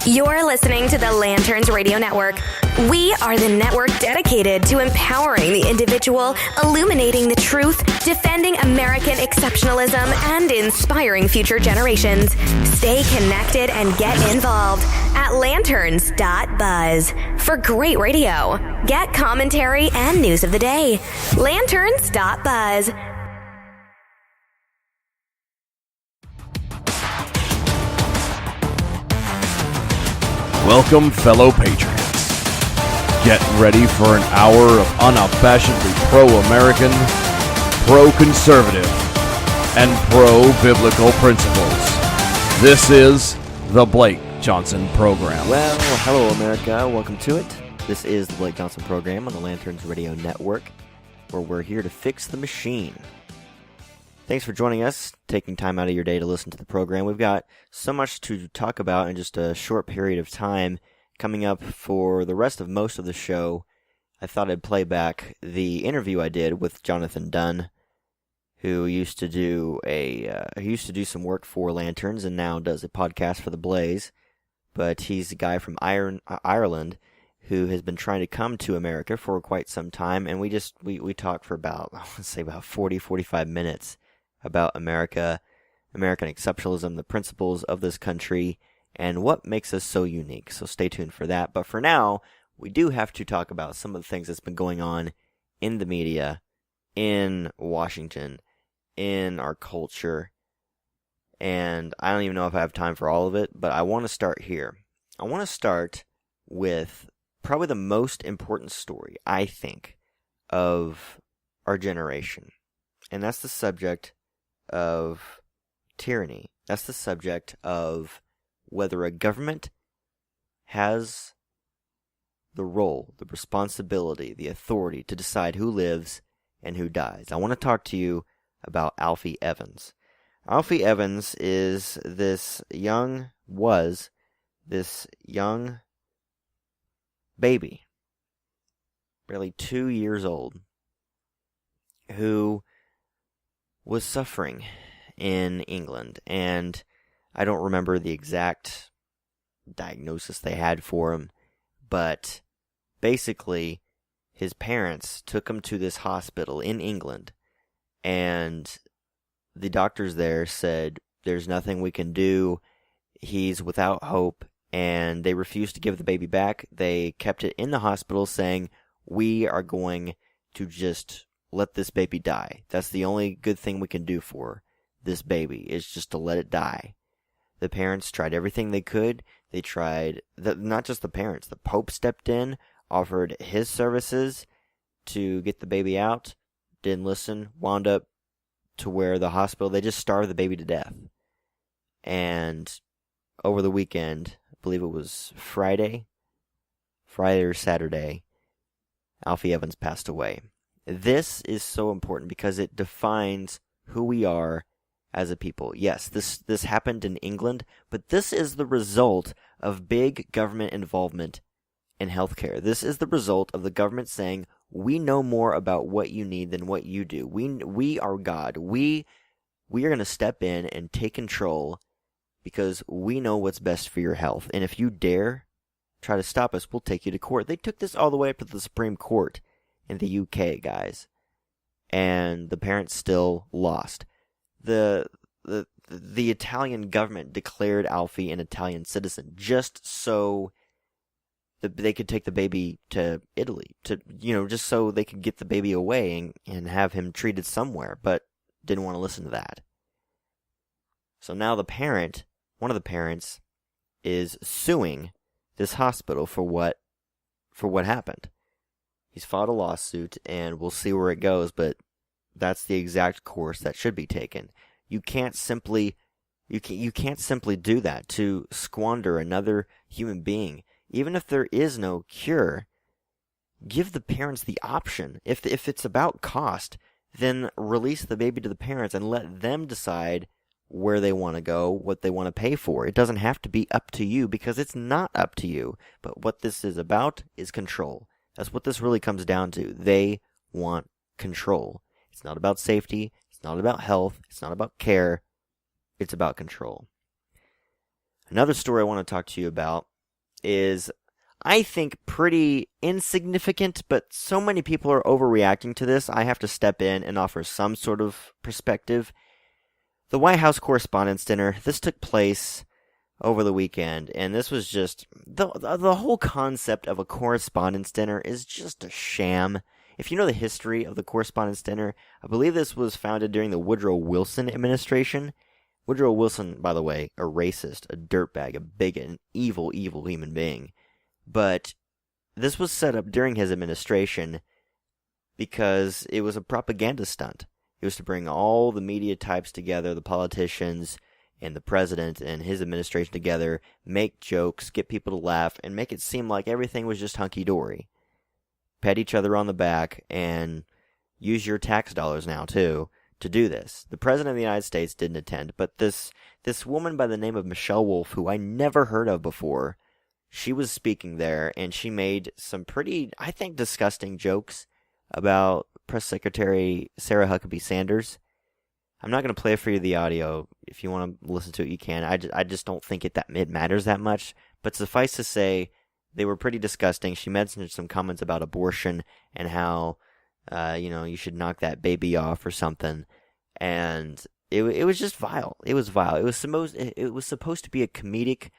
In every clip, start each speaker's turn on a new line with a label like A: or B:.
A: You're listening to the Lanterns Radio Network. We are the network dedicated to empowering the individual, illuminating the truth, defending American exceptionalism, and inspiring future generations. Stay connected and get involved at lanterns.buzz for great radio. Get commentary and news of the day. Lanterns.buzz.
B: Welcome, fellow patriots. Get ready for an hour of unabashedly pro-American, pro-conservative, and pro-biblical principles. This is the Blake Johnson Program.
C: Well, hello, America. Welcome to it. This is the Blake Johnson Program on the Lanterns Radio Network, where we're here to fix the machine. Thanks for joining us, taking time out of your day to listen to the program. We've got so much to talk about in just a short period of time coming up for the rest of most of the show. I thought I'd play back the interview I did with Jonathon Dunne, who used to do some work for Lanterns and now does a podcast for The Blaze. But he's a guy from Ireland who has been trying to come to America for quite some time, and we talked for about 40-45 minutes about America, American exceptionalism, the principles of this country, and what makes us so unique. So stay tuned for that. But for now, we do have to talk about some of the things that's been going on in the media, in Washington, in our culture. And I don't even know if I have time for all of it, but I want to start here. I want to start with probably the most important story, I think, of our generation. And that's the subject of tyranny. That's the subject of whether a government has the role, the responsibility, the authority to decide who lives and who dies. I want to talk to you about Alfie Evans. Alfie Evans is this young baby, barely 2 years old, who was suffering in England, and I don't remember the exact diagnosis they had for him, but basically his parents took him to this hospital in England, and the doctors there said, there's nothing we can do, he's without hope, and they refused to give the baby back. They kept it in the hospital saying, we are going to just let this baby die. That's the only good thing we can do for this baby, is just to let it die. The parents tried everything they could. They tried, not just the parents, the Pope stepped in, offered his services to get the baby out, didn't listen, wound up to where the hospital, they just starved the baby to death. And over the weekend, I believe it was Friday or Saturday, Alfie Evans passed away. This is so important because it defines who we are as a people. Yes, this happened in England, but this is the result of big government involvement in healthcare. This is the result of the government saying, we know more about what you need than what you do. We are God. We are going to step in and take control because we know what's best for your health. And if you dare try to stop us, we'll take you to court. They took this all the way up to the Supreme Court in the UK, guys. And the parents still lost. The Italian government declared Alfie an Italian citizen just so they could take the baby to Italy, just so they could get the baby away and have him treated somewhere, but didn't want to listen to that. So now one of the parents, is suing this hospital for what happened. He's filed a lawsuit, and we'll see where it goes, but that's the exact course that should be taken. You can't simply do that, to squander another human being. Even if there is no cure, give the parents the option. If it's about cost, then release the baby to the parents and let them decide where they want to go, what they want to pay for. It doesn't have to be up to you, because it's not up to you. But what this is about is control. That's what this really comes down to. They want control. It's not about safety. It's not about health. It's not about care. It's about control. Another story I want to talk to you about is, I think, pretty insignificant, but so many people are overreacting to this, I have to step in and offer some sort of perspective. The White House Correspondents Dinner, this took place over the weekend, and this was just, the whole concept of a correspondence dinner is just a sham. If you know the history of the Correspondents' Dinner, I believe this was founded during the Woodrow Wilson administration. Woodrow Wilson, by the way, a racist, a dirtbag, a bigot, an evil, evil human being. But this was set up during his administration because it was a propaganda stunt. It was to bring all the media types together, the politicians and the president and his administration together, make jokes, get people to laugh, and make it seem like everything was just hunky-dory. Pat each other on the back, and use your tax dollars now, too, to do this. The President of the United States didn't attend, but this woman by the name of Michelle Wolf, who I never heard of before, she was speaking there, and she made some pretty, I think, disgusting jokes about Press Secretary Sarah Huckabee Sanders. I'm not going to play for you the audio. If you want to listen to it, you can. I just don't think it matters that much. But suffice to say, they were pretty disgusting. She mentioned some comments about abortion and how, you should knock that baby off or something. And it was just vile. It was vile. It was supposed to be a comedic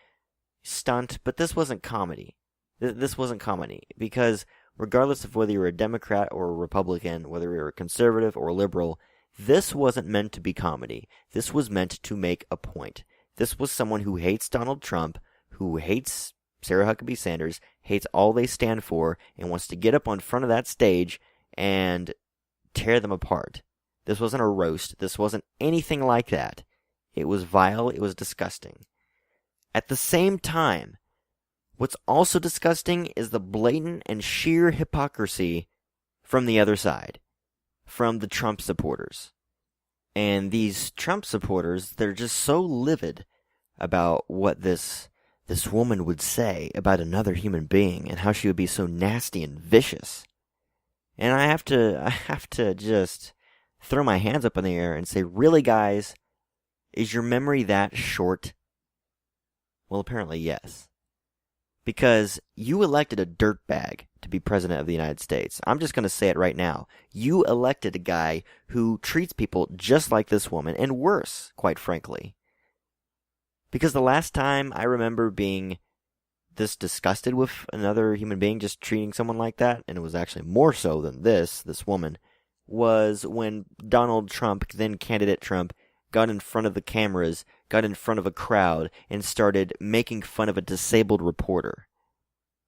C: stunt, but this wasn't comedy. This wasn't comedy because regardless of whether you're a Democrat or a Republican, whether you're a conservative or a liberal, this wasn't meant to be comedy. This was meant to make a point. This was someone who hates Donald Trump, who hates Sarah Huckabee Sanders, hates all they stand for, and wants to get up on front of that stage and tear them apart. This wasn't a roast. This wasn't anything like that. It was vile. It was disgusting. At the same time, what's also disgusting is the blatant and sheer hypocrisy from the other side, from the Trump supporters. And these Trump supporters, they're just so livid about what this woman would say about another human being and how she would be so nasty and vicious. And I have to just throw my hands up in the air and say, really, guys, is your memory that short? Well, apparently yes. Because you elected a dirtbag to be president of the United States. I'm just going to say it right now. You elected a guy who treats people just like this woman, and worse, quite frankly. Because the last time I remember being this disgusted with another human being just treating someone like that, and it was actually more so than this woman, was when Donald Trump, then candidate Trump, got in front of the cameras, got in front of a crowd, and started making fun of a disabled reporter.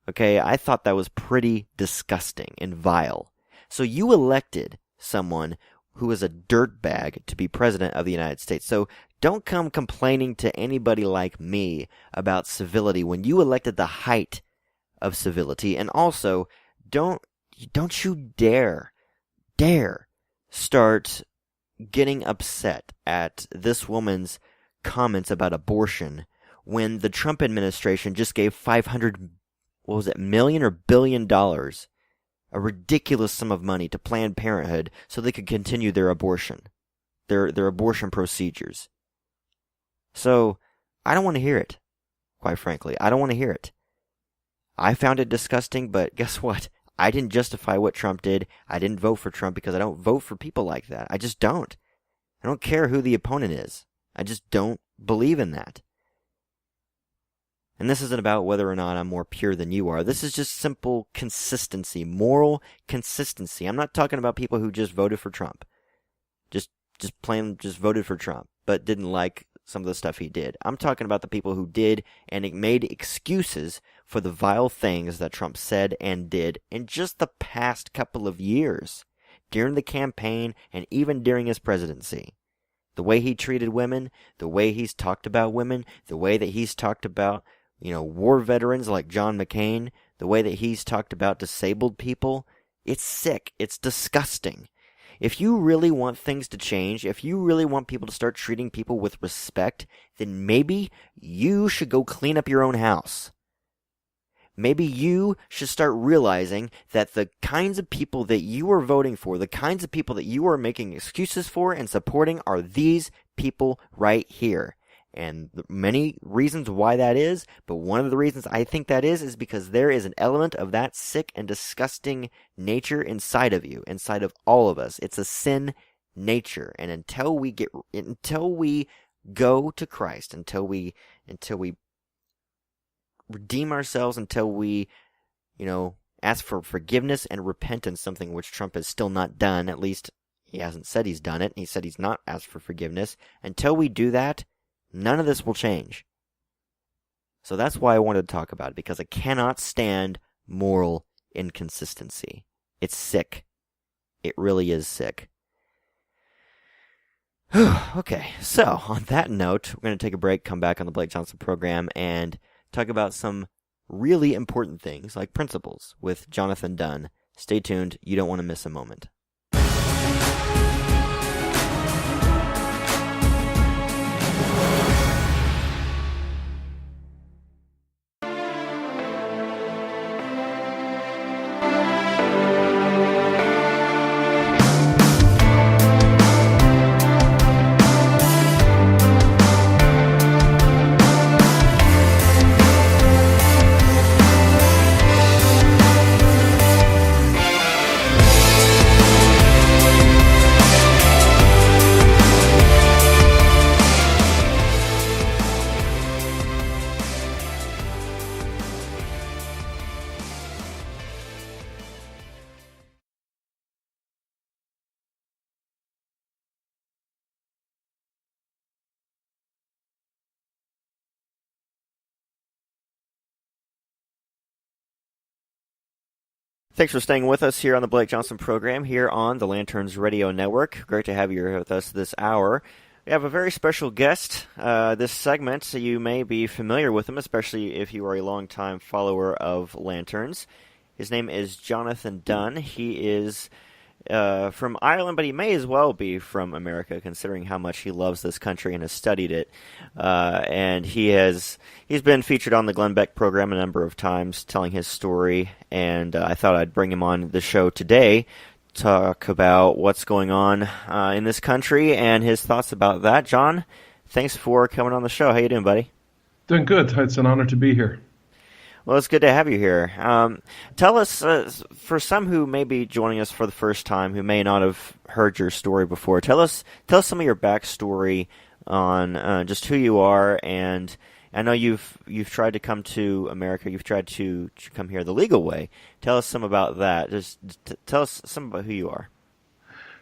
C: Okay, I thought that was pretty disgusting and vile. So you elected someone who is a dirtbag to be president of the United States. So don't come complaining to anybody like me about civility when you elected the height of civility. And also, don't you dare start getting upset at this woman's comments about abortion when the Trump administration just gave $500 million or $1 billion, a ridiculous sum of money to Planned Parenthood so they could continue their abortion, their abortion procedures. So, I don't want to hear it, quite frankly. I don't want to hear it. I found it disgusting, but guess what? I didn't justify what Trump did. I didn't vote for Trump because I don't vote for people like that. I just don't. I don't care who the opponent is. I just don't believe in that. And this isn't about whether or not I'm more pure than you are. This is just simple consistency, moral consistency. I'm not talking about people who just voted for Trump. Just voted for Trump, but didn't like some of the stuff he did. I'm talking about the people who did and made excuses for the vile things that Trump said and did in just the past couple of years, during the campaign and even during his presidency. The way he treated women, the way he's talked about women, the way that he's talked about, war veterans like John McCain, the way that he's talked about disabled people, it's sick. It's disgusting. If you really want things to change, if you really want people to start treating people with respect, then maybe you should go clean up your own house. Maybe you should start realizing that the kinds of people that you are voting for, the kinds of people that you are making excuses for and supporting are these people right here. And many reasons why that is, but one of the reasons I think that is because there is an element of that sick and disgusting nature inside of you, inside of all of us. It's a sin nature. And until we go to Christ, until we redeem ourselves, until we, ask for forgiveness and repentance, something which Trump has still not done, at least he hasn't said he's done it. He said he's not asked for forgiveness. Until we do that, none of this will change. So that's why I wanted to talk about it, because I cannot stand moral inconsistency. It's sick. It really is sick. Okay, so on that note, we're going to take a break, come back on the Blake Johnson program, and talk about some really important things like principles with Jonathon Dunne. Stay tuned. You don't want to miss a moment. Thanks for staying with us here on the Blake Johnson program, here on the Lanterns Radio Network. Great to have you here with us this hour. We have a very special guest this segment, so you may be familiar with him, especially if you are a longtime follower of Lanterns. His name is Jonathon Dunne. He is from Ireland, but he may as well be from America, considering how much he loves this country and has studied it. And he's been featured on the Glenn Beck program a number of times, telling his story. And I thought I'd bring him on the show today, talk about what's going on in this country and his thoughts about that. John, thanks for coming on the show. How you doing, buddy?
D: Doing good. It's an honor to be here.
C: Well, it's good to have you here. Tell us, for some who may be joining us for the first time, who may not have heard your story before, tell us some of your backstory on just who you are. And I know you've tried to come to America. You've tried to come here the legal way. Tell us some about that. Just tell us some about who you are.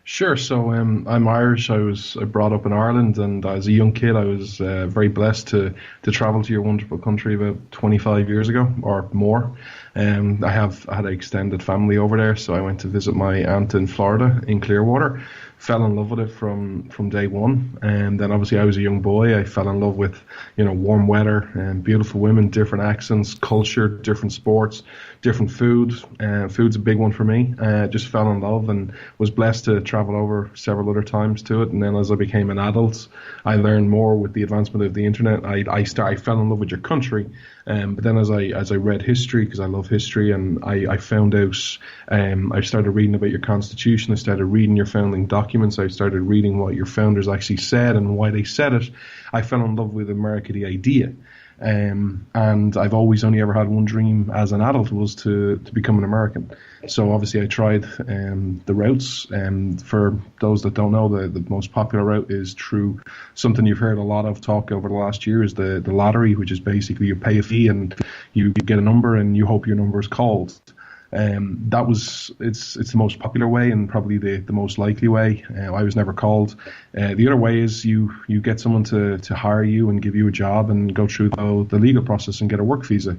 D: Sure. So I'm Irish. I brought up in Ireland, and as a young kid, I was very blessed to travel to your wonderful country about 25 years ago or more. I had an extended family over there, so I went to visit my aunt in Florida in Clearwater. Fell in love with it from day one, and then obviously I was a young boy. I fell in love with warm weather and beautiful women, different accents, culture, different sports, different food. Food's a big one for me. Just fell in love and was blessed to travel over several other times to it. And then as I became an adult, I learned more with the advancement of the internet. I fell in love with your country. But then as I read history, because I love history, and I found out, I started reading about your constitution. I started reading your founding documents. I started reading what your founders actually said and why they said it. I fell in love with America, the idea. And I've always only ever had one dream as an adult, was to become an American. So obviously I tried the routes. For those that don't know, the most popular route is through something you've heard a lot of talk over the last year, is the lottery, which is basically you pay a fee and you get a number and you hope your number is called. It's the most popular way and probably the most likely way. I was never called. The other way is you get someone to hire you and give you a job and go through the legal process and get a work visa.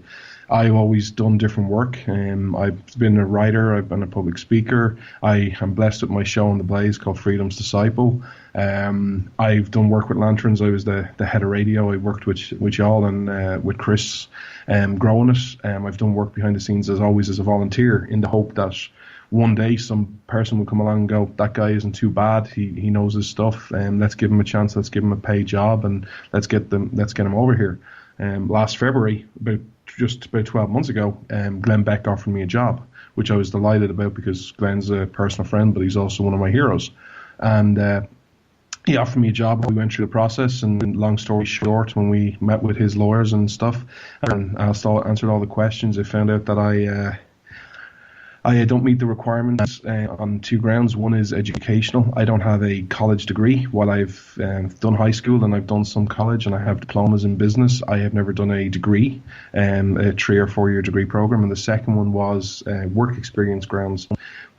D: I've always done different work. I've been a writer. I've been a public speaker. I am blessed with my show on the Blaze called Freedom's Disciple. I've done work with Lanterns. I was the head of radio. I worked with y'all and with Chris growing it. I've done work behind the scenes as a volunteer, in the hope that one day some person will come along and go, that guy isn't too bad. He knows his stuff. Let's give him a chance. Let's give him a paid job and let's get him over here. Last February, about 12 months ago, Glenn Beck offered me a job, which I was delighted about because Glenn's a personal friend, but he's also one of my heroes. And he offered me a job. We went through the process, and long story short, when we met with his lawyers and stuff and answered all the questions, I found out that I don't meet the requirements on two grounds. One is educational. I don't have a college degree. While I've done high school and I've done some college and I have diplomas in business, I have never done a degree, a 3 or 4 year degree program. And the second one was work experience grounds.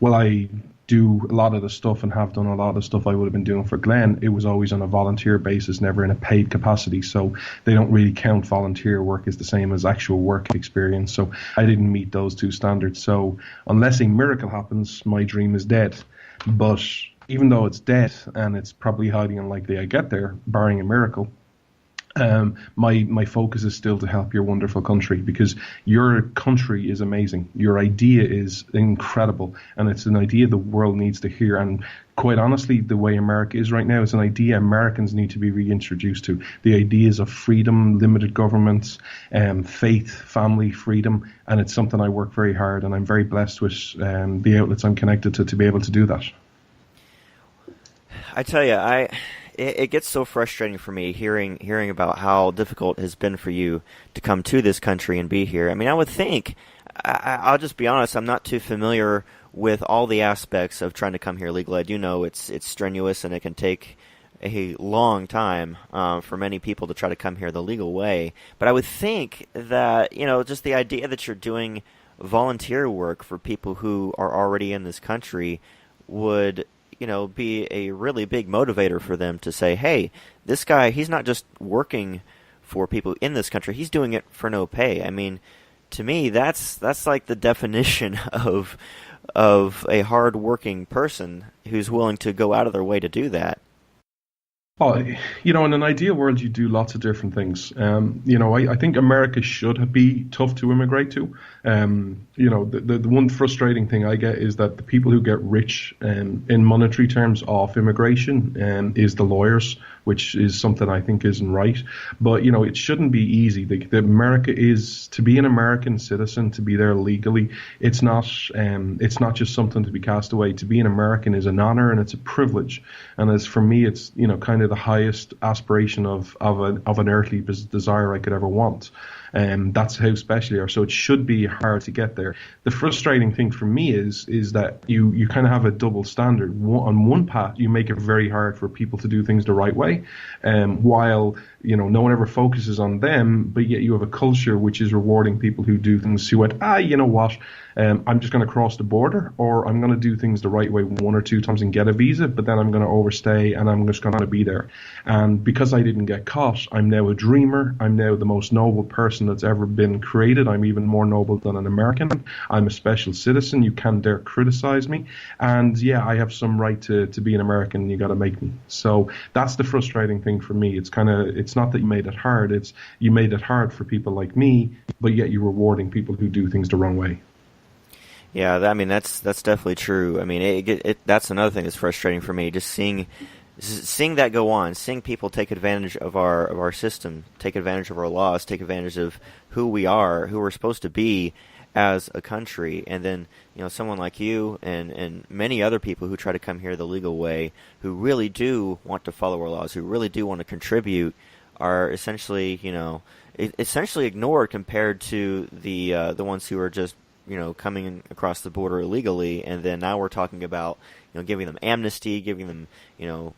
D: Well, I do a lot of the stuff and have done a lot of the stuff I would have been doing for Glenn. It was always on a volunteer basis, never in a paid capacity. So they don't really count volunteer work as the same as actual work experience. So I didn't meet those two standards. So unless a miracle happens, my dream is dead. But even though it's dead and it's probably highly unlikely I get there, barring a miracle, my focus is still to help your wonderful country, because your country is amazing. Your idea is incredible, and it's an idea the world needs to hear. And quite honestly, the way America is right now is an idea Americans need to be reintroduced to. The ideas of freedom, limited governments, faith, family, freedom, and it's something I work very hard, and I'm very blessed with the outlets I'm connected to be able to do that.
C: I tell you, it gets so frustrating for me hearing about how difficult it has been for you to come to this country and be here. I mean, I would think, I'll just be honest, I'm not too familiar with all the aspects of trying to come here legally. I do know it's strenuous and it can take a long time for many people to try to come here the legal way. But I would think that, just the idea that you're doing volunteer work for people who are already in this country would be a really big motivator for them to say, hey, this guy, he's not just working for people in this country, he's doing it for no pay. I mean, to me, that's like the definition of a hard-working person who's willing to go out of their way to do that.
D: Oh, in an ideal world, you do lots of different things. I think America should be tough to immigrate to. The one frustrating thing I get is that the people who get rich in monetary terms off immigration is the lawyers, which is something I think isn't right. But, it shouldn't be easy. America is, to be an American citizen, to be there legally, it's not just something to be cast away. To be an American is an honor and it's a privilege. And as for me, it's, kind of the highest aspiration of an earthly desire I could ever want. That's how special you are. So it should be hard to get there. The frustrating thing for me is that you kind of have a double standard. On one path, you make it very hard for people to do things the right way, while no one ever focuses on them, but yet you have a culture which is rewarding people who do things who went, you know what, I'm just going to cross the border, or I'm going to do things the right way 1 or 2 times and get a visa, but then I'm going to overstay and I'm just going to be there. And because I didn't get caught, I'm now a dreamer. I'm now the most noble person that's ever been created. I'm even more noble than an American. I'm a special citizen. You can't dare criticize me. And yeah, I have some right to be an American. You got to make me. So that's the frustrating thing for me. It's not that you made it hard. It's you made it hard for people like me, but yet you're rewarding people who do things the wrong way.
C: Yeah, that's definitely true. I mean, that's another thing that's frustrating for me. Just seeing that go on, seeing people take advantage of our system, take advantage of our laws, take advantage of who we are, who we're supposed to be as a country, and then someone like you and many other people who try to come here the legal way, who really do want to follow our laws, who really do want to contribute, are essentially ignored compared to the ones who are just coming across the border illegally. And then now we're talking about giving them amnesty, giving them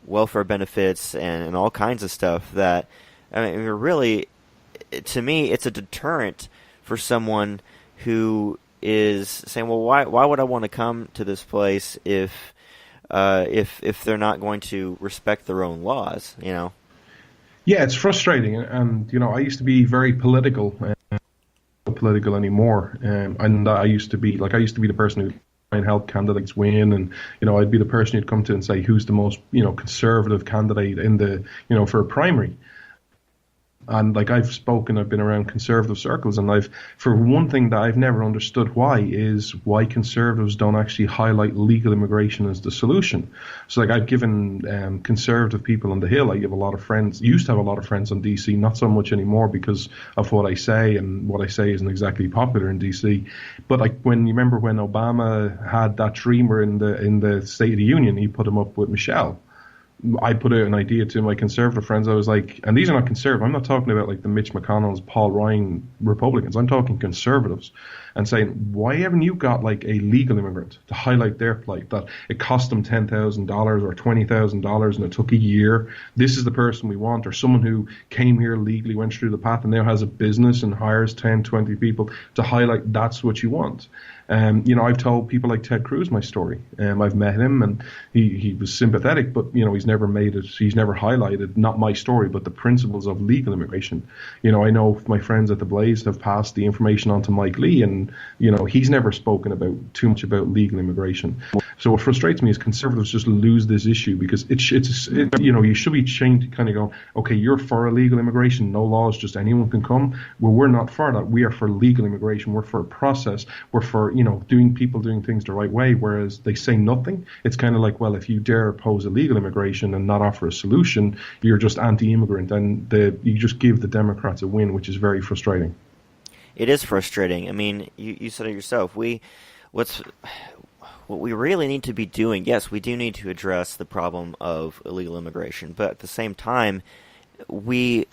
C: welfare benefits and all kinds of stuff that, really, to me, it's a deterrent for someone who is saying, well, why would I want to come to this place if they're not going to respect their own laws,
D: Yeah, it's frustrating, and I used to be very political. Political anymore, and I used to be the person who try and help candidates win, and I'd be the person who'd come to and say who's the most conservative candidate in the for a primary. And I've been around conservative circles, and for one thing that I've never understood why conservatives don't actually highlight legal immigration as the solution. So I've given conservative people on the Hill, I have a lot of friends, used to have a lot of friends on DC, not so much anymore because of what I say, and what I say isn't exactly popular in DC. But when you remember when Obama had that dreamer in the State of the Union, he put him up with Michelle. I put out an idea to my conservative friends. I was like, and these are not conservative. I'm not talking about like the Mitch McConnell's, Paul Ryan Republicans. I'm talking conservatives, and saying, why haven't you got like a legal immigrant to highlight their plight? That it cost them $10,000 or $20,000 and it took a year. This is the person we want, or someone who came here legally, went through the path, and now has a business and hires 10, 20 people to highlight. That's what you want. I've told people like Ted Cruz my story. I've met him, and he was sympathetic, but he's never made it. He's never highlighted not my story, but the principles of legal immigration. I know my friends at the Blaze have passed the information on to Mike Lee, and he's never spoken about too much about legal immigration. So what frustrates me is conservatives just lose this issue, because you should be changed, kind of go, okay, you're for illegal immigration, no laws, just anyone can come. Well, we're not for that. We are for legal immigration. We're for a process. We're for doing things the right way. Whereas they say nothing. It's kind of like, well, if you dare oppose illegal immigration and not offer a solution, you're just anti-immigrant, and you just give the Democrats a win, which is very frustrating.
C: It is frustrating. I mean, you said it yourself. What we really need to be doing, yes, we do need to address the problem of illegal immigration, but at the same time, we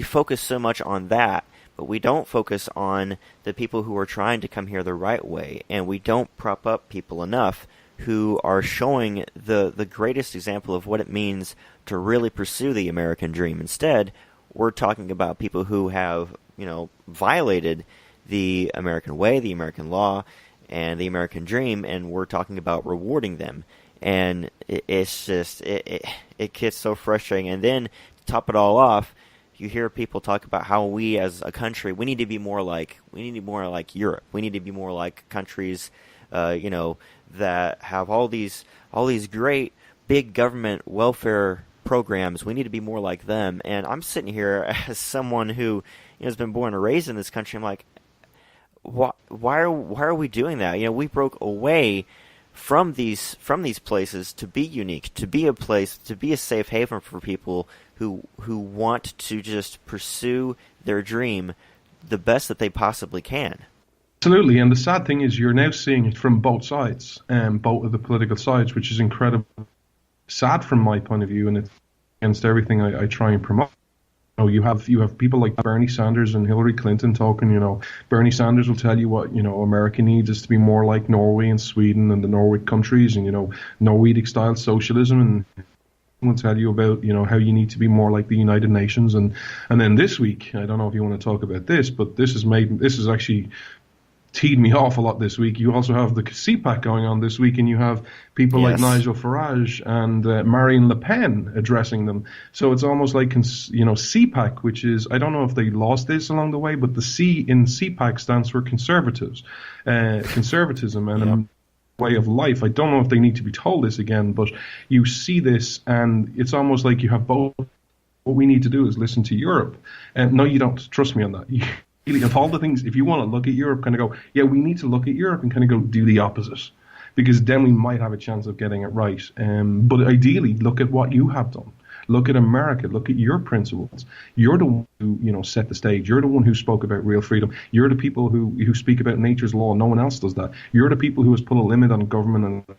C: focus so much on that, but we don't focus on the people who are trying to come here the right way, and we don't prop up people enough who are showing the greatest example of what it means to really pursue the American dream. Instead, we're talking about people who have, violated the American way, the American law, and the American dream, and we're talking about rewarding them. And it's just, it gets so frustrating. And then, to top it all off, you hear people talk about how we as a country, we need to be more like Europe. We need to be more like countries, that have all these great big government welfare programs. We need to be more like them. And I'm sitting here as someone who has been born and raised in this country. I'm like, why are we doing that? We broke away from these places to be unique, to be a place, to be a safe haven for people who want to just pursue their dream the best that they possibly can.
D: Absolutely, and the sad thing is you're now seeing it from both sides, both of the political sides, which is incredibly sad from my point of view, and it's against everything I try and promote. You have people like Bernie Sanders and Hillary Clinton talking. Bernie Sanders will tell you what America needs is to be more like Norway and Sweden and the Nordic countries, and Nordic style socialism, and will tell you about how you need to be more like the United Nations. And then this week, I don't know if you want to talk about this, but this is actually teed me off a lot this week. You also have the CPAC going on this week, and you have people like Nigel Farage and Marine Le Pen addressing them. So it's almost like CPAC, which is, I don't know if they lost this along the way, but the C in CPAC stands for conservatives, conservatism, and way of life. I don't know if they need to be told this again, but you see this, and it's almost like you have both. What we need to do is listen to Europe, and no, you don't. Trust me on that. Of all the things, if you want to look at Europe, kind of go, yeah, we need to look at Europe and kind of go do the opposite, because then we might have a chance of getting it right. But ideally, look at what you have done. Look at America. Look at your principles. You're the one who, set the stage. You're the one who spoke about real freedom. You're the people who speak about nature's law. No one else does that. You're the people who has put a limit on government and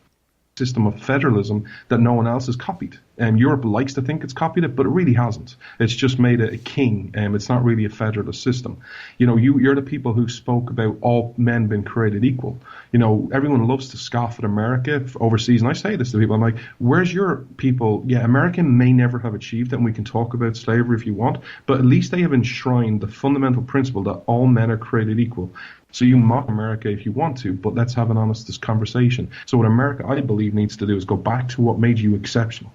D: system of federalism that no one else has copied. Europe likes to think it's copied it, but it really hasn't. It's just made it a king. It's not really a federalist system. You're the people who spoke about all men being created equal. Everyone loves to scoff at America overseas, and I say this to people. I'm like, where's your people? Yeah, America may never have achieved that, and we can talk about slavery if you want, but at least they have enshrined the fundamental principle that all men are created equal. So you mock America if you want to, but let's have an honest conversation. So what America, I believe, needs to do is go back to what made you exceptional.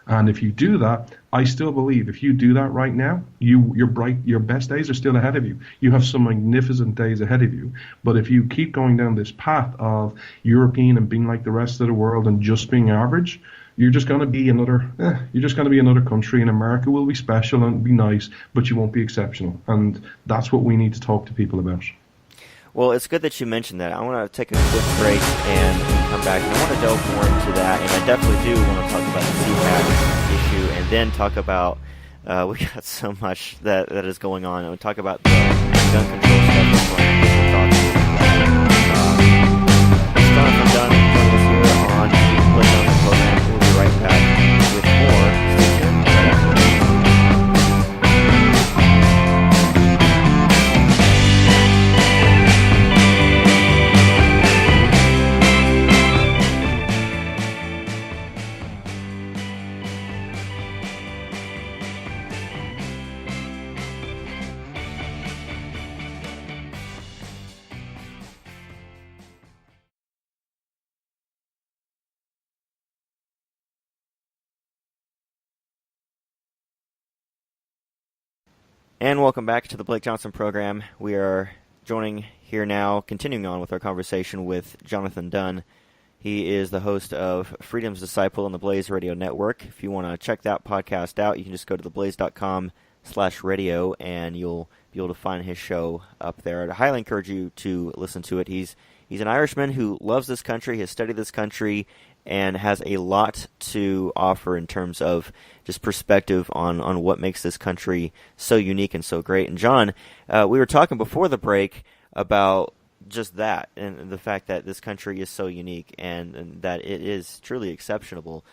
D: And if you do that, I still believe if you do that right now, your best days are still ahead of you. You have some magnificent days ahead of you. But if you keep going down this path of European and being like the rest of the world and just being average, you're just going to be another country, and America will be special and be nice, but you won't be exceptional. And that's what we need to talk to people about.
C: Well, it's good that you mentioned that. I want to take a quick break and come back. And I want to delve more into that, and I definitely do want to talk about the CPAC issue, and then talk about, we got so much that is going on, and we'll talk about the gun control stuff as well. It's Jonathon Dunne joining us here on Click on the Program. We'll be right back with more And welcome back to the Blake Johnson program. We are joining here now, continuing on with our conversation with Jonathon Dunne. He is the host of Freedom's Disciple on the Blaze Radio Network. If you want to check that podcast out, you can just go to theblaze.com/radio, and you'll be able to find his show up there. I'd highly encourage you to listen to it. He's an Irishman who loves this country, has studied this country, and has a lot to offer in terms of just perspective on what makes this country so unique and so great. And John, we were talking before the break about just that, and the fact that this country is so unique and that it is truly exceptional.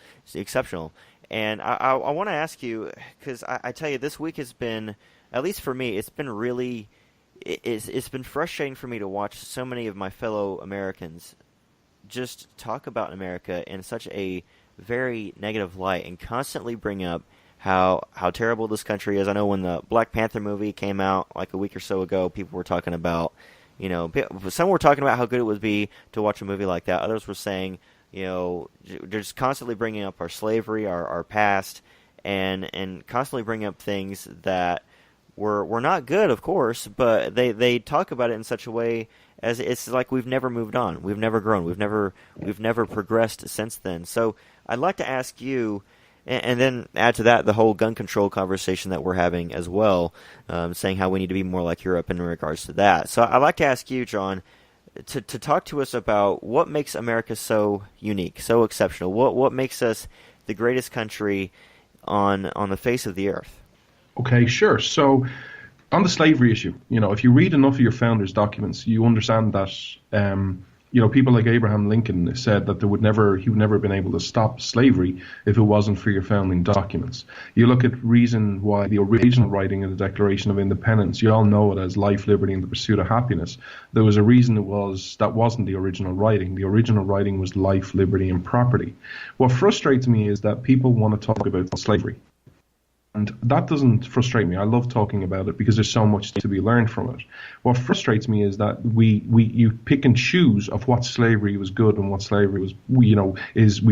C: And I want to ask you, because I tell you, this week has been, at least for me, it's been frustrating for me to watch so many of my fellow Americans just talk about America in such a very negative light and constantly bring up how terrible this country is. I know when the Black Panther movie came out like a week or so ago, people were talking about, some were talking about how good it would be to watch a movie like that. Others were saying, they're just constantly bringing up our slavery, our past, and constantly bringing up things that were not good, of course, but they talk about it in such a way as it's like we've never moved on, we've never grown, we've never progressed since then. So I'd like to ask you, and then add to that the whole gun control conversation that we're having as well, saying how we need to be more like Europe in regards to that. So I'd like to ask you, John, to talk to us about what makes America so unique, so exceptional. What makes us the greatest country on the face of the earth?
D: Okay, sure. So on the slavery issue, if you read enough of your founders' documents, you understand that, people like Abraham Lincoln said that he would never have been able to stop slavery if it wasn't for your founding documents. You look at reason why the original writing of the Declaration of Independence, you all know it as life, liberty, and the pursuit of happiness. There was a reason that wasn't the original writing. The original writing was life, liberty, and property. What frustrates me is that people want to talk about slavery. And that doesn't frustrate me. I love talking about it because there's so much to be learned from it. What frustrates me is that you pick and choose of what slavery was good and what slavery was, we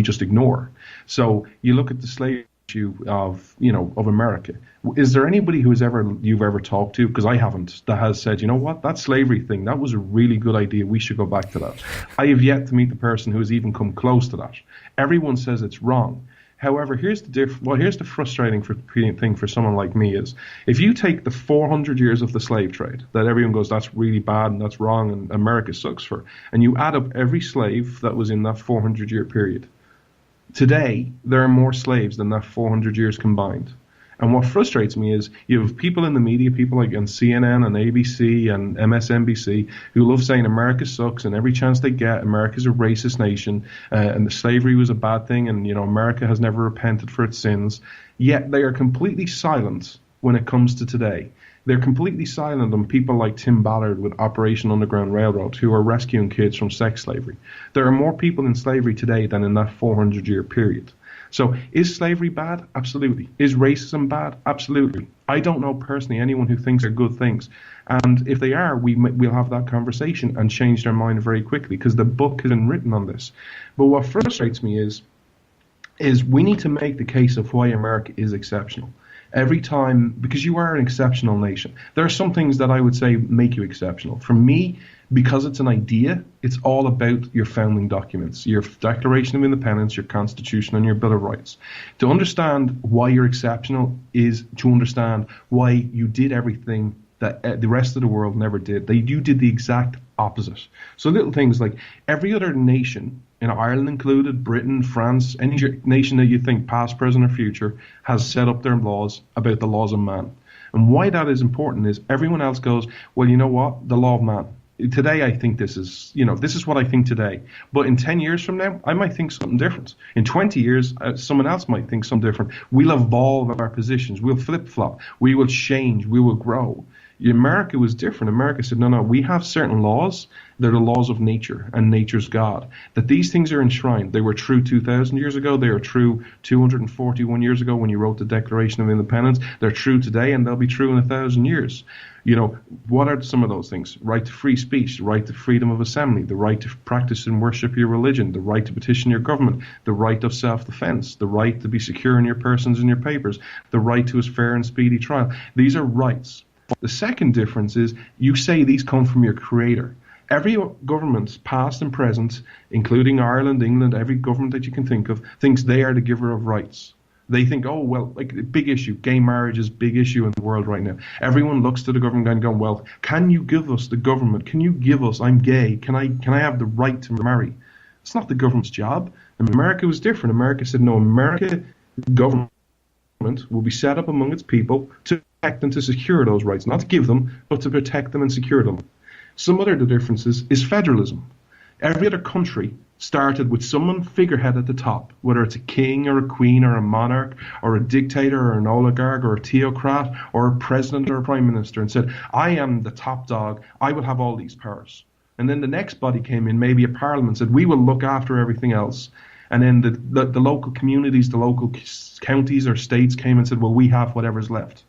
D: just ignore. So you look at the slave issue of America. Is there anybody you've ever talked to, because I haven't, that has said, that slavery thing, that was a really good idea, we should go back to that? I have yet to meet the person who has even come close to that. Everyone says it's wrong. However, here's the frustrating thing for someone like me is, if you take the 400 years of the slave trade that everyone goes, that's really bad and that's wrong and America sucks for, and you add up every slave that was in that 400-year period, today there are more slaves than that 400 years combined. And what frustrates me is you have people in the media, people like on CNN and ABC and MSNBC, who love saying America sucks, and every chance they get, America's a racist nation, and the slavery was a bad thing, and America has never repented for its sins. Yet they are completely silent when it comes to today. They're completely silent on people like Tim Ballard with Operation Underground Railroad, who are rescuing kids from sex slavery. There are more people in slavery today than in that 400-year period. So is slavery bad? Absolutely. Is racism bad? Absolutely. I don't know personally anyone who thinks they're good things. And if they are, we'll have that conversation and change their mind very quickly, because the book isn't written on this. But what frustrates me is we need to make the case of why America is exceptional. Every time, because you are an exceptional nation. There are some things that I would say make you exceptional. For me, because it's an idea, it's all about your founding documents, your Declaration of Independence, your Constitution, and your Bill of Rights. To understand why you're exceptional is to understand why you did everything that the rest of the world never did. You did the exact opposite. So little things like every other nation, Ireland included, Britain, France, any nation that you think, past, present, or future, has set up their laws about the laws of man. And why that is important is everyone else goes, well, you know what, the law of man. Today I think this is what I think today. But in 10 years from now, I might think something different. In 20 years, someone else might think something different. We'll evolve our positions. We'll flip-flop. We will change. We will grow. America was different. America said, no, we have certain laws. They're the laws of nature and nature's God. That these things are enshrined. They were true 2,000 years ago. They are true 241 years ago when you wrote the Declaration of Independence. They're true today, and they'll be true in 1,000 years. What are some of those things? Right to free speech, the right to freedom of assembly, the right to practice and worship your religion, the right to petition your government, the right of self-defense, the right to be secure in your persons and your papers, the right to a fair and speedy trial. These are rights. The second difference is you say these come from your creator. Every government, past and present, including Ireland, England, every government that you can think of, thinks they are the giver of rights. They think, oh, well, like a big issue, gay marriage is a big issue in the world right now. Everyone looks to the government and going, well, can you give us, the government, can you give us, I'm gay, can I have the right to marry? It's not the government's job. And America was different. America said, no, America government will be set up among its people to protect and to secure those rights, not to give them, but to protect them and secure them. Some other differences is federalism. Every other country started with someone figurehead at the top, whether it's a king or a queen or a monarch or a dictator or an oligarch or a theocrat or a president or a prime minister, and said, I am the top dog, I will have all these powers. And then the next body came in, maybe a parliament, said, we will look after everything else. And then the local communities, the local counties or states came and said, well, we have whatever's left.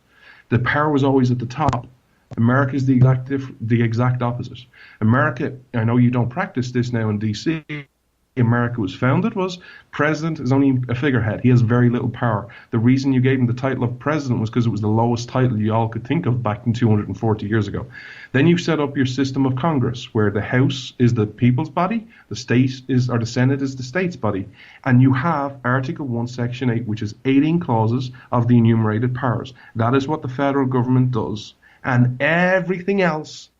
D: The power was always at the top. America is the exact opposite. America, I know you don't practice this now in D.C., America was founded was president is only a figurehead. He has very little power. The reason you gave him the title of president was because it was the lowest title you all could think of back in 240 years ago. Then you set up your system of Congress, where the House is the people's body, the Senate is the state's body, and you have Article 1, Section 8, which is 18 clauses of the enumerated powers. That is what the federal government does, and everything else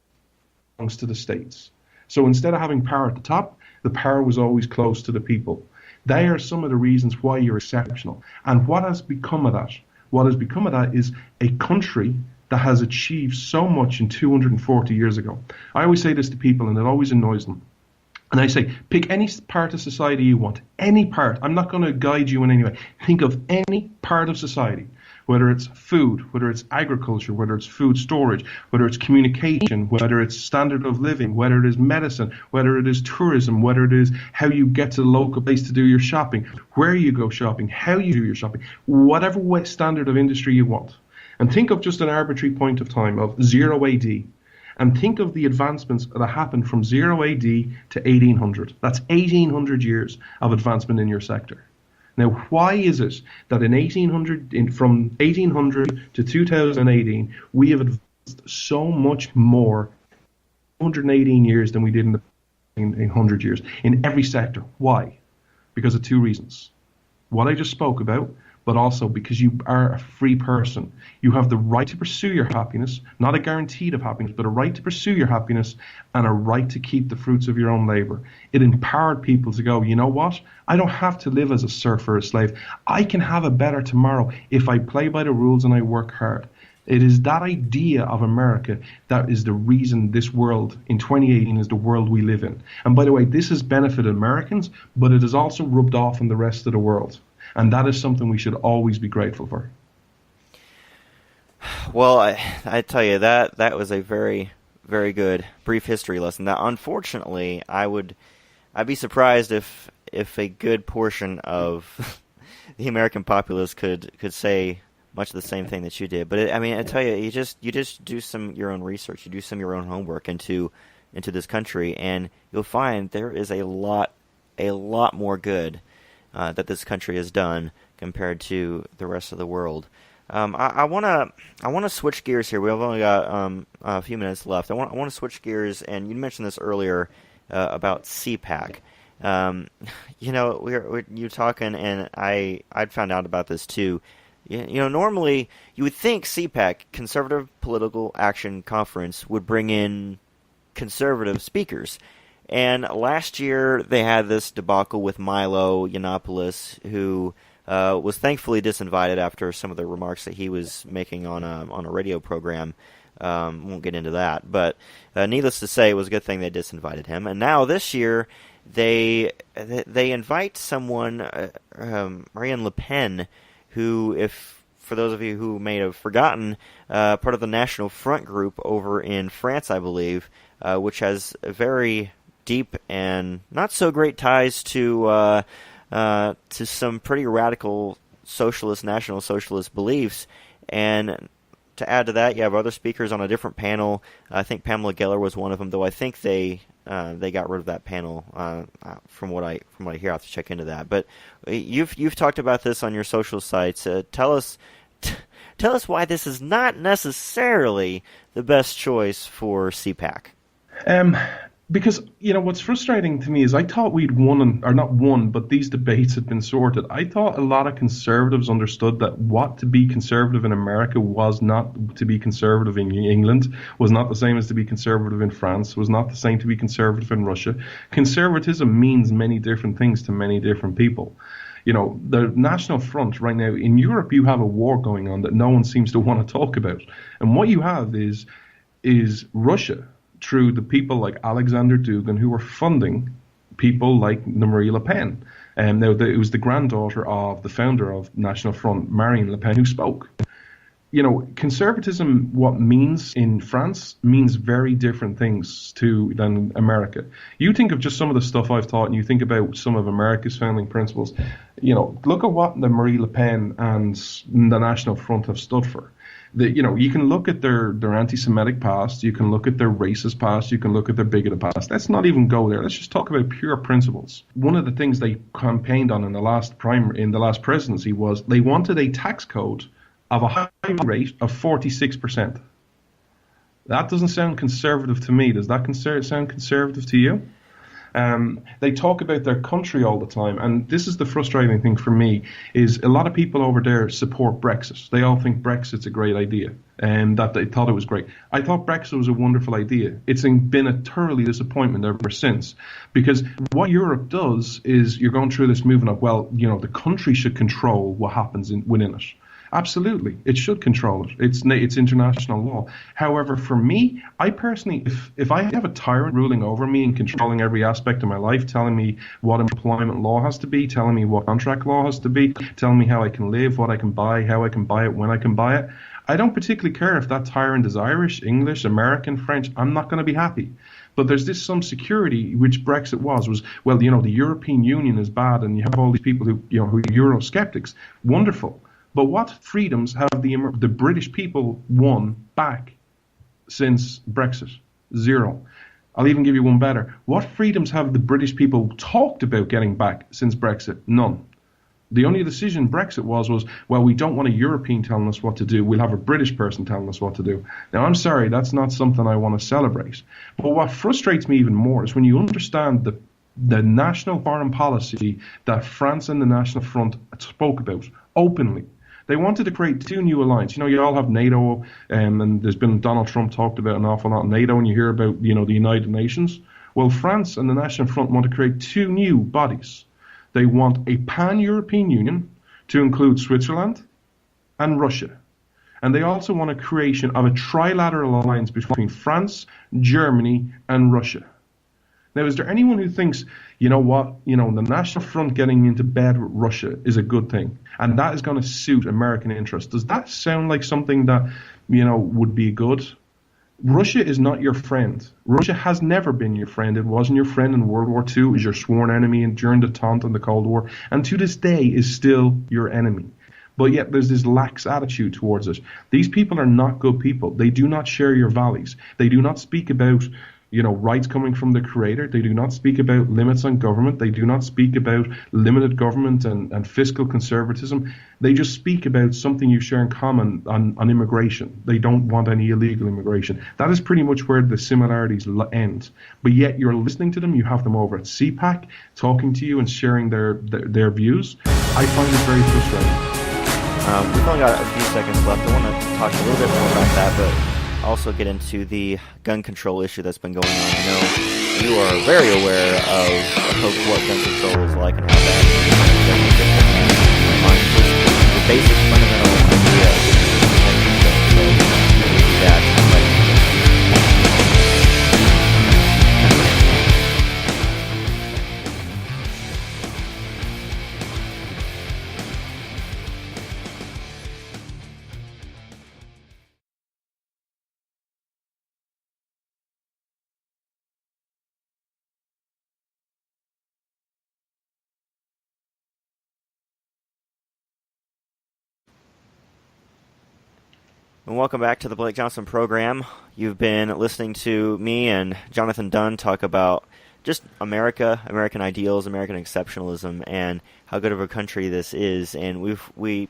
D: belongs to the states. So instead of having power at the top, the power was always close to the people. They are some of the reasons why you're exceptional. And what has become of that? What has become of that is a country that has achieved so much in 240 years ago. I always say this to people, and it always annoys them. And I say, pick any part of society you want. Any part. I'm not going to guide you in any way. Think of any part of society. Whether it's food, whether it's agriculture, whether it's food storage, whether it's communication, whether it's standard of living, whether it is medicine, whether it is tourism, whether it is how you get to the local place to do your shopping, where you go shopping, how you do your shopping, whatever standard of industry you want. And think of just an arbitrary point of time of 0 AD. And think of the advancements that happened from 0 AD to 1800. That's 1800 years of advancement in your sector. Now, why is it that from 1800 to 2018, we have advanced so much more 118 years than we did in 100 years in every sector? Why? Because of two reasons. What I just spoke about, but also because you are a free person. You have the right to pursue your happiness, not a guarantee of happiness, but a right to pursue your happiness and a right to keep the fruits of your own labor. It empowered people to go, you know what? I don't have to live as a serf or a slave. I can have a better tomorrow if I play by the rules and I work hard. It is that idea of America that is the reason this world in 2018 is the world we live in. And by the way, this has benefited Americans, but it has also rubbed off on the rest of the world. And that is something we should always be grateful for.
C: Well, I tell you, that was a very, very good brief history lesson. Now, unfortunately, I'd be surprised if a good portion of the American populace could say much of the same thing that you did. But I tell you, you just do your own research, you do some of your own homework into this country, and you'll find there is a lot more good that this country has done compared to the rest of the world. I want to switch gears here. We've only got a few minutes left. I want to switch gears, and you mentioned this earlier about CPAC. You're talking, and I'd found out about this too. Normally you would think CPAC, Conservative Political Action Conference, would bring in conservative speakers. And last year they had this debacle with Milo Yiannopoulos, who was thankfully disinvited after some of the remarks that he was making on a radio program. Won't get into that, but needless to say, it was a good thing they disinvited him. And now this year they invite someone, Marine Le Pen, who, if for those of you who may have forgotten, part of the National Front group over in France, I believe, which has a very deep and not so great ties to some pretty radical socialist, national socialist beliefs. And to add to that, you have other speakers on a different panel. I think Pamela Geller was one of them, though I think they got rid of that panel. From what I hear, I have to check into that. But you've talked about this on your social sites. Tell us tell us why this is not necessarily the best choice for CPAC.
D: Because, what's frustrating to me is I thought we'd won, or not won, but these debates had been sorted. I thought a lot of conservatives understood that what to be conservative in America was not to be conservative in England, was not the same as to be conservative in France, was not the same to be conservative in Russia. Conservatism means many different things to many different people. The National Front right now, in Europe, you have a war going on that no one seems to want to talk about. And what you have is Russia, through the people like Alexander Dugin, who were funding people like Marie Le Pen. Now, it was the granddaughter of the founder of National Front, Marine Le Pen, who spoke. Conservatism, what means in France, means very different things than America. You think of just some of the stuff I've taught, and you think about some of America's founding principles. Look at what the Marie Le Pen and the National Front have stood for. You can look at their anti-Semitic past, you can look at their racist past, you can look at their bigoted past. Let's not even go there. Let's just talk about pure principles. One of the things they campaigned on in the last presidency was they wanted a tax code of a high rate of 46%. That doesn't sound conservative to me. Does that sound conservative to you? They talk about their country all the time, and this is the frustrating thing for me, is a lot of people over there support Brexit. They all think Brexit's a great idea, and that they thought it was great. I thought Brexit was a wonderful idea. It's been a thoroughly disappointment ever since, because what Europe does is you're going through this movement of, the country should control what happens within it. Absolutely, it should control it. It's international law. However, for me, I personally, if I have a tyrant ruling over me and controlling every aspect of my life, telling me what employment law has to be, telling me what contract law has to be, telling me how I can live, what I can buy, how I can buy it, when I can buy it, I don't particularly care if that tyrant is Irish, English, American, French. I'm not going to be happy. But there's this some security, which Brexit was, the European Union is bad, and you have all these people who are Eurosceptics. Wonderful. But what freedoms have the British people won back since Brexit? Zero. I'll even give you one better. What freedoms have the British people talked about getting back since Brexit? None. The only decision Brexit was, we don't want a European telling us what to do. We'll have a British person telling us what to do. Now, I'm sorry, that's not something I want to celebrate. But what frustrates me even more is when you understand the national foreign policy that France and the National Front spoke about openly. They wanted to create two new alliances. You all have NATO, and there's been Donald Trump talked about an awful lot of NATO, and you hear about, the United Nations. Well, France and the National Front want to create two new bodies. They want a pan-European Union to include Switzerland and Russia. And they also want a creation of a trilateral alliance between France, Germany, and Russia. Now, is there anyone who thinks, the National Front getting into bed with Russia is a good thing, and that is going to suit American interests? Does that sound like something that, would be good? Russia is not your friend. Russia has never been your friend. It wasn't your friend in World War II. It was your sworn enemy during Détente and the Cold War, and to this day is still your enemy. But yet there's this lax attitude towards it. These people are not good people. They do not share your values. They do not speak about rights coming from the Creator. They do not speak about limits on government. They do not speak about limited government and fiscal conservatism. They just speak about something you share in common on immigration. They don't want any illegal immigration. That is pretty much where the similarities end. But yet you're listening to them. You have them over at CPAC, talking to you and sharing their views. I find it very frustrating.
C: We've only got a few seconds left. I want to talk a little bit more about that, but also get into the gun control issue that's been going on. I know you are very aware of what gun control is like and how that on just the basic fundamental idea of that. And welcome back to the Blake Johnson program. You've been listening to me and Jonathon Dunne talk about just America, American ideals, American exceptionalism, and how good of a country this is. And we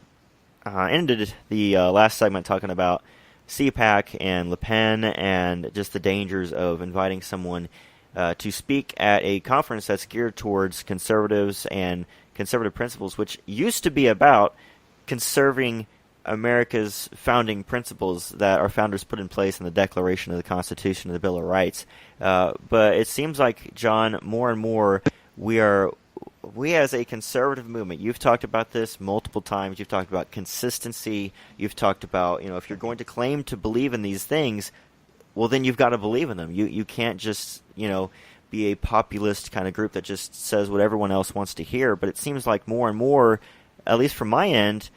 C: ended the last segment talking about CPAC and Le Pen and just the dangers of inviting someone to speak at a conference that's geared towards conservatives and conservative principles, which used to be about conserving America's founding principles that our founders put in place in the Declaration of the Constitution and the Bill of Rights. But it seems like, John, more and more we as a conservative movement, you've talked about this multiple times. You've talked about consistency. You've talked about, if you're going to claim to believe in these things, well, then you've got to believe in them. You can't just, be a populist kind of group that just says what everyone else wants to hear. But it seems like more and more, at least from my end,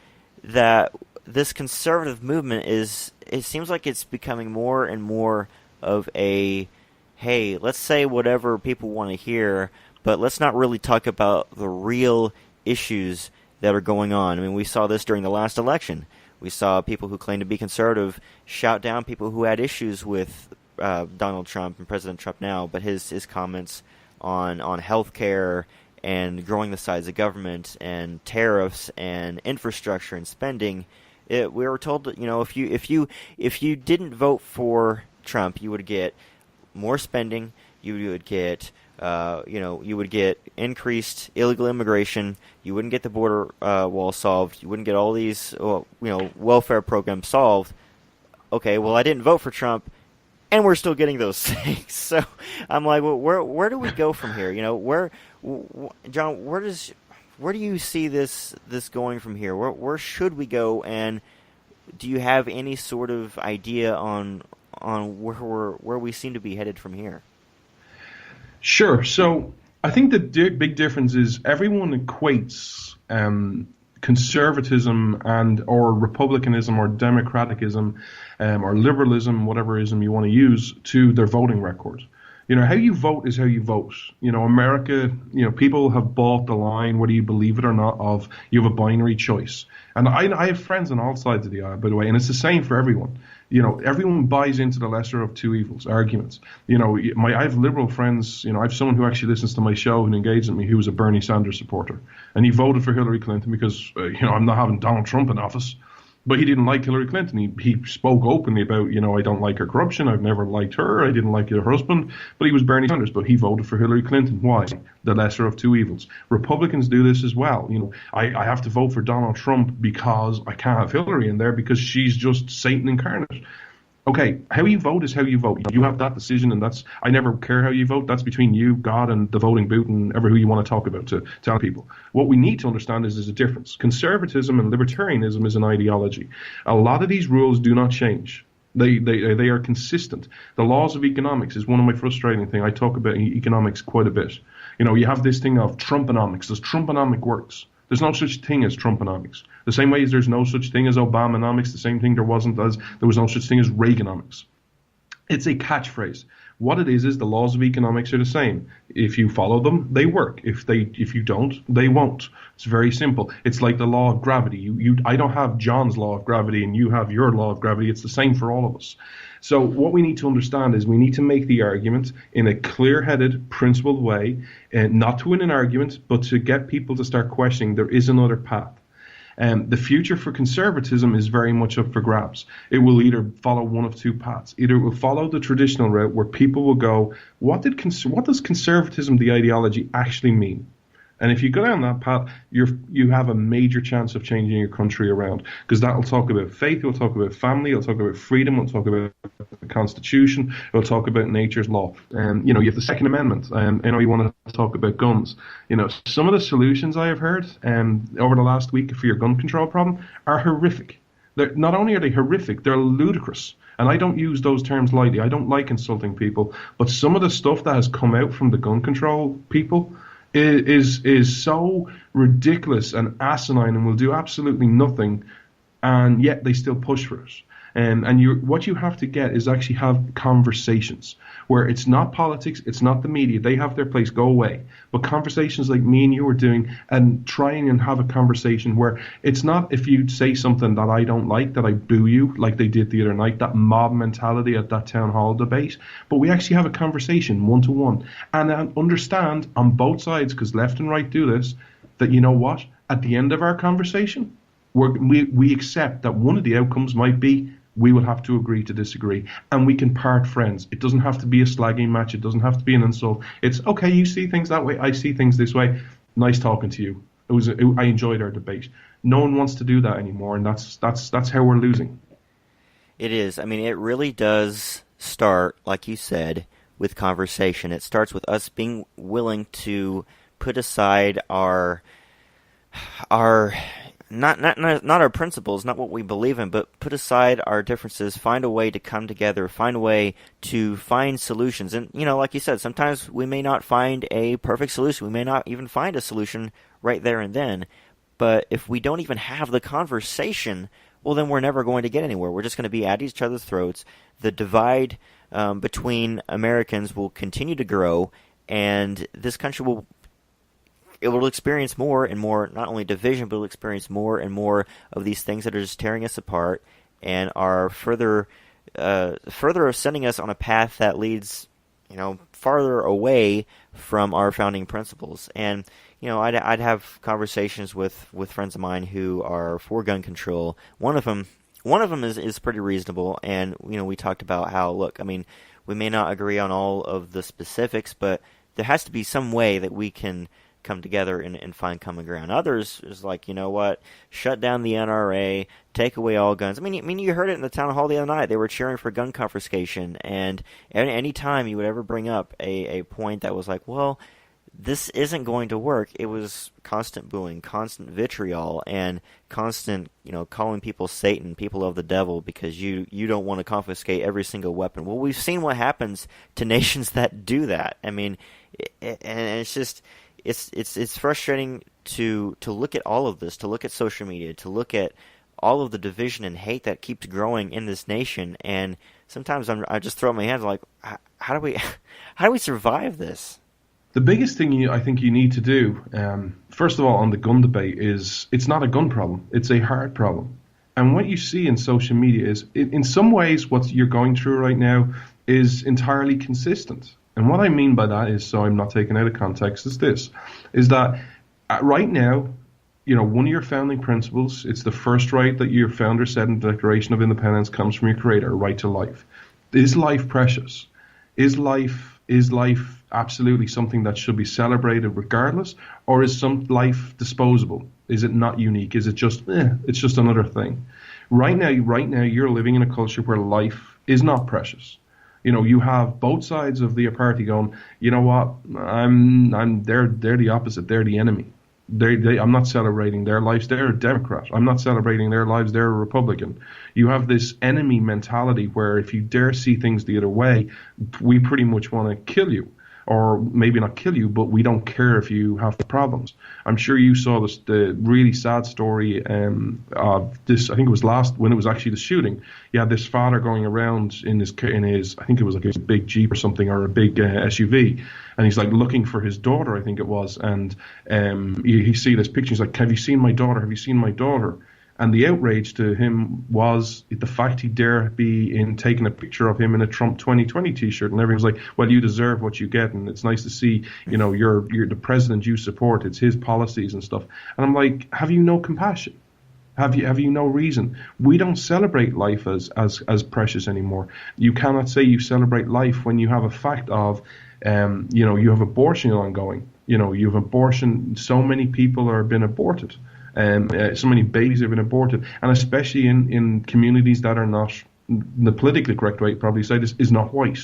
C: that this conservative movement it seems like it's becoming more and more of a, hey, let's say whatever people want to hear, but let's not really talk about the real issues that are going on. I mean, we saw this during the last election. We saw people who claim to be conservative shout down people who had issues with Donald Trump and President Trump now, but his comments on health care and growing the size of government and tariffs and infrastructure and spending, we were told that, if you didn't vote for Trump, you would get more spending, you would get you would get increased illegal immigration, you wouldn't get the border wall solved, you wouldn't get all these welfare programs solved. Okay, well, I didn't vote for Trump, and we're still getting those things. So I'm like, well, where do we go from here? John, where do you see this going from here? Where should we go? And do you have any sort of idea on where we seem to be headed from here?
D: Sure. So I think the big difference is everyone equates conservatism and or republicanism or democraticism or liberalism, whatever ism you want to use, to their voting record. How you vote is how you vote. America, people have bought the line, whether you believe it or not, of you have a binary choice. And I have friends on all sides of the aisle, by the way, and it's the same for everyone. Everyone buys into the lesser of two evils arguments. I have liberal friends. I have someone who actually listens to my show and engages with me who was a Bernie Sanders supporter, and he voted for Hillary Clinton because I'm not having Donald Trump in office. But he didn't like Hillary Clinton. He spoke openly about, I don't like her corruption. I've never liked her. I didn't like her husband. But he was Bernie Sanders. But he voted for Hillary Clinton. Why? The lesser of two evils. Republicans do this as well. I have to vote for Donald Trump because I can't have Hillary in there because she's just Satan incarnate. Okay, how you vote is how you vote. You have that decision, and I never care how you vote. That's between you, God, and the voting booth, and who you want to talk about to tell people. What we need to understand is there's a difference. Conservatism and libertarianism is an ideology. A lot of these rules do not change. They are consistent. The laws of economics is one of my frustrating things. I talk about economics quite a bit. You have this thing of Trumponomics. Does Trumponomics works? There's no such thing as Trumponomics. The same way as there's no such thing as Obamanomics, the same thing there was no such thing as Reaganomics. It's a catchphrase. What it is the laws of economics are the same. If you follow them, they work. If you don't, they won't. It's very simple. It's like the law of gravity. I don't have John's law of gravity and you have your law of gravity. It's the same for all of us. So what we need to understand is we need to make the argument in a clear-headed, principled way, not to win an argument, but to get people to start questioning there is another path. The future for conservatism is very much up for grabs. It will either follow one of two paths. Either it will follow the traditional route where people will go, what does conservatism, the ideology, actually mean? And if you go down that path, you have a major chance of changing your country around, because that will talk about faith, it will talk about family, it will talk about freedom, it will talk about the Constitution, it will talk about nature's law. You have the Second Amendment. You want to talk about guns. Some of the solutions I have heard over the last week for your gun control problem are horrific. Not only are they horrific, they're ludicrous. And I don't use those terms lightly. I don't like insulting people. But some of the stuff that has come out from the gun control people is so ridiculous and asinine and will do absolutely nothing, and yet they still push for it. What you have to get is actually have conversations where it's not politics, it's not the media. They have their place, go away. But conversations like me and you are doing, and trying and have a conversation where it's not if you say something that I don't like, that I boo you, like they did the other night, that mob mentality at that town hall debate. But we actually have a conversation one-to-one and understand on both sides, because left and right do this, that you know what? At the end of our conversation, We accept that one of the outcomes might be we will have to agree to disagree, and we can part friends. It doesn't have to be a slagging match. It doesn't have to be an insult. It's okay. You see things that way. I see things this way. Nice talking to you. I enjoyed our debate. No one wants to do that anymore, and that's how we're losing.
C: It is. I mean, it really does start, like you said, with conversation. It starts with us being willing to put aside our not our principles, not what we believe in, but put aside our differences, find a way to come together, find a way to find solutions. And, like you said, sometimes we may not find a perfect solution. We may not even find a solution right there and then. But if we don't even have the conversation, well, then we're never going to get anywhere. We're just going to be at each other's throats. The divide between Americans will continue to grow, and this country will experience more and more, not only division, but it'll experience more and more of these things that are just tearing us apart and are further sending us on a path that leads, farther away from our founding principles. And I'd have conversations with friends of mine who are for gun control. One of them is pretty reasonable, and we talked about how, look, I mean, we may not agree on all of the specifics, but there has to be some way that we can come together and find common ground. Others is like, you know what, shut down the NRA, take away all guns. I mean, you heard it in the town hall the other night. They were cheering for gun confiscation, and any time you would ever bring up a point that was like, well, this isn't going to work, it was constant booing, constant vitriol, and constant, calling people Satan, people of the devil, because you don't want to confiscate every single weapon. Well, we've seen what happens to nations that do that. I mean, and it's just, it's frustrating to look at all of this, to look at social media, to look at all of the division and hate that keeps growing in this nation. And sometimes I just throw up my hands like, how do we survive this?
D: The biggest thing I think you need to do, first of all, on the gun debate is it's not a gun problem. It's a heart problem. And what you see in social media is, in some ways, what you're going through right now is entirely consistent. And what I mean by that is, so I'm not taken out of context, is that right now, one of your founding principles, it's the first right that your founder said in the Declaration of Independence, comes from your creator, a right to life. Is life precious? Is life absolutely something that should be celebrated regardless, or is some life disposable? Is it not unique? Is it just, it's just another thing? Right now, you're living in a culture where life is not precious. You have both sides of the party going, you know what, they're the opposite, they're the enemy. I'm not celebrating their lives, they're a Democrat. I'm not celebrating their lives, they're a Republican. You have this enemy mentality where if you dare see things the other way, we pretty much want to kill you. Or maybe not kill you, but we don't care if you have problems. I'm sure you saw the really sad story of this. I think it was when it was actually the shooting. You had this father going around in his I think it was like a big Jeep or something, or a big SUV, and he's like looking for his daughter, I think it was, and you see this picture. He's like, "Have you seen my daughter? Have you seen my daughter?" And the outrage to him was the fact he dare be taking a picture of him in a Trump 2020 T-shirt, and everyone's like, "Well, you deserve what you get, and it's nice to see, you're the president you support. It's his policies and stuff." And I'm like, have you no compassion? Have you no reason? We don't celebrate life as precious anymore. You cannot say you celebrate life when you have a fact of, you have abortion ongoing. You have abortion. So many people are being aborted. So many babies have been aborted, and especially in communities that are not, the politically correct way probably say this, is not white.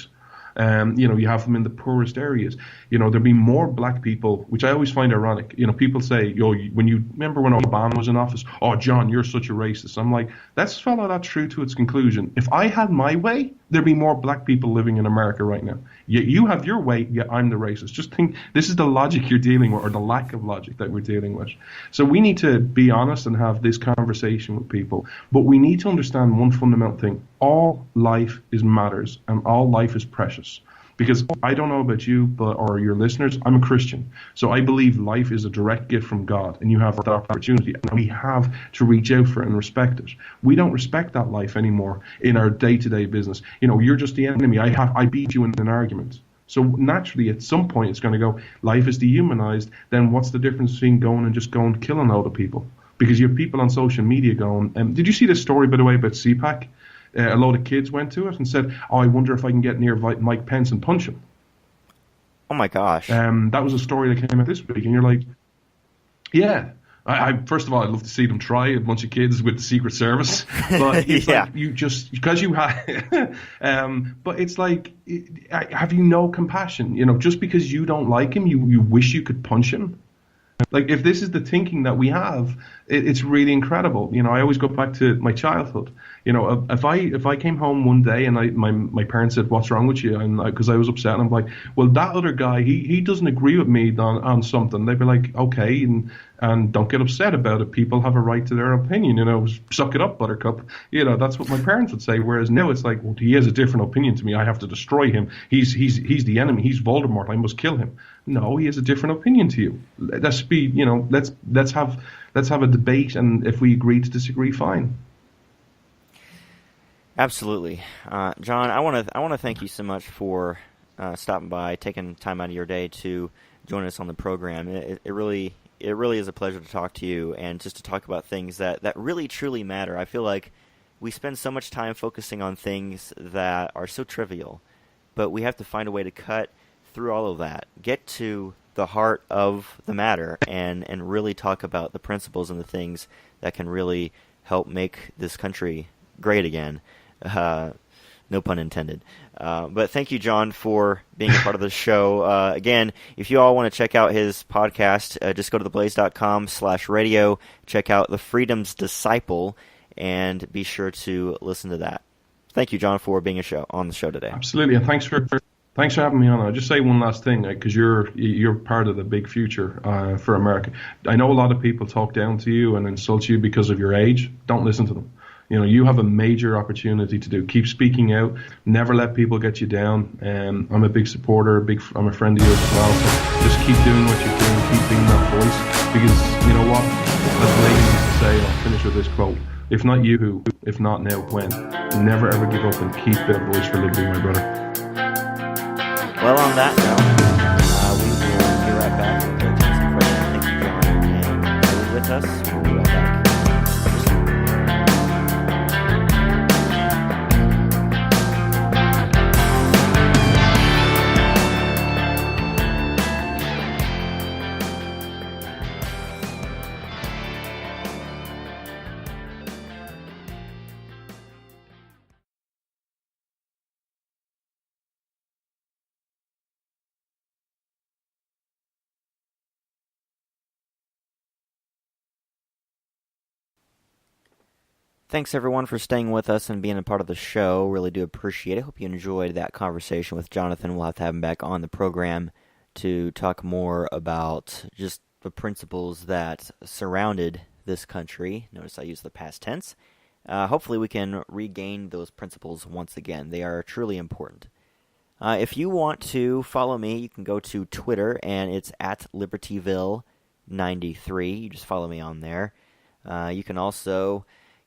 D: You have them in the poorest areas. There'll be more black people, which I always find ironic. People say, when you remember when Obama was in office, "Oh, John, you're such a racist." I'm like, let's follow that through to its conclusion. If I had my way, there'd be more black people living in America right now. Yet you have your way, yet I'm the racist. Just think, this is the logic you're dealing with, or the lack of logic that we're dealing with. So we need to be honest and have this conversation with people. But we need to understand one fundamental thing. All life matters, and all life is precious. Because I don't know about you, or your listeners, I'm a Christian. So I believe life is a direct gift from God, and you have that opportunity, and we have to reach out for it and respect it. We don't respect that life anymore in our day-to-day business. You're just the enemy. I beat you in an argument. So naturally, at some point, it's going to go, life is dehumanized, then what's the difference between going and just killing all the people? because you have people on social media going, did you see this story, by the way, about CPAC? A load of kids went to it and said, I wonder if I can get near Mike Pence and punch him.
C: Oh, my gosh.
D: That was a story that came out this week, and you're like, yeah. I first of all, I'd love to see them try a bunch of kids with the Secret Service, but it's like you just because you have. But it's like, have you no compassion? You know, just because you don't like him, you wish you could punch him. Like, if this is the thinking that we have, it's really incredible. You know, I always go back to my childhood. You know, if I came home one day and my parents said, "What's wrong with you?" and because I was upset, and I'm like, "Well, that other guy, he doesn't agree with me on something." They'd be like, "Okay, and don't get upset about it. People have a right to their opinion. You know, suck it up, Buttercup." You know, that's what my parents would say. Whereas now it's like, well, he has a different opinion to me. I have to destroy him. He's the enemy. He's Voldemort. I must kill him. No, he has a different opinion to you. Let's have a debate, and if we agree to disagree, fine.
C: Absolutely, John. I want to thank you so much for stopping by, taking time out of your day to join us on the program. It really is a pleasure to talk to you and just to talk about things that really truly matter. I feel like we spend so much time focusing on things that are so trivial, but we have to find a way to cut through all of that, get to the heart of the matter, and really talk about the principles and the things that can really help make this country great again. No pun intended. But thank you, John, for being a part of the show. Again, if you all want to check out his podcast, just go to theblaze.com/radio, check out The Freedom's Disciple, and be sure to listen to that. Thank you, John, for being on the show today.
D: Absolutely, and thanks for having me on. I'll just say one last thing, because you're part of the big future for America. I know a lot of people talk down to you and insult you because of your age. Don't listen to them. You know, you have a major opportunity to do. Keep speaking out. Never let people get you down. I'm a big supporter. I'm a friend of yours as well. So just keep doing what you're doing. Keep being that voice. Because you know what? As Lady used to say, I'll finish with this quote: "If not you, who? If not now, when?" Never ever give up and keep that voice for liberty, my brother.
C: Well, on that note, we will be right back with our Tennessee President. Thank you, John, and stay with us. We'll be right back. Thanks, everyone, for staying with us and being a part of the show. Really do appreciate it. Hope you enjoyed that conversation with Jonathon. We'll have to have him back on the program to talk more about just the principles that surrounded this country. Notice I use the past tense. Hopefully we can regain those principles once again. They are truly important. If you want to follow me, you can go to Twitter, and it's at LibertyVille93. You just follow me on there. You can also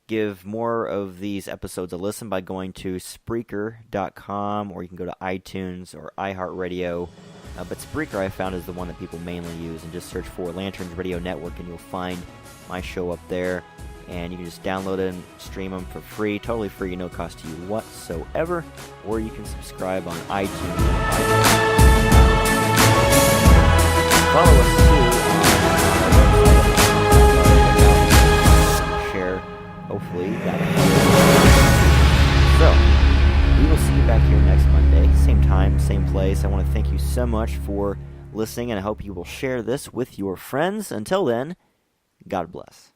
C: give more of these episodes a listen by going to Spreaker.com, or you can go to iTunes or iHeartRadio. But Spreaker, I found, is the one that people mainly use, and just search for Lanterns Radio Network, and you'll find my show up there. And you can just download it and stream them for free, totally free, no cost to you whatsoever. Or you can subscribe on iTunes. Follow us too on share, hopefully. So, we will see you back here next Monday, same time, same place. I want to thank you so much for listening, and I hope you will share this with your friends. Until then, God bless.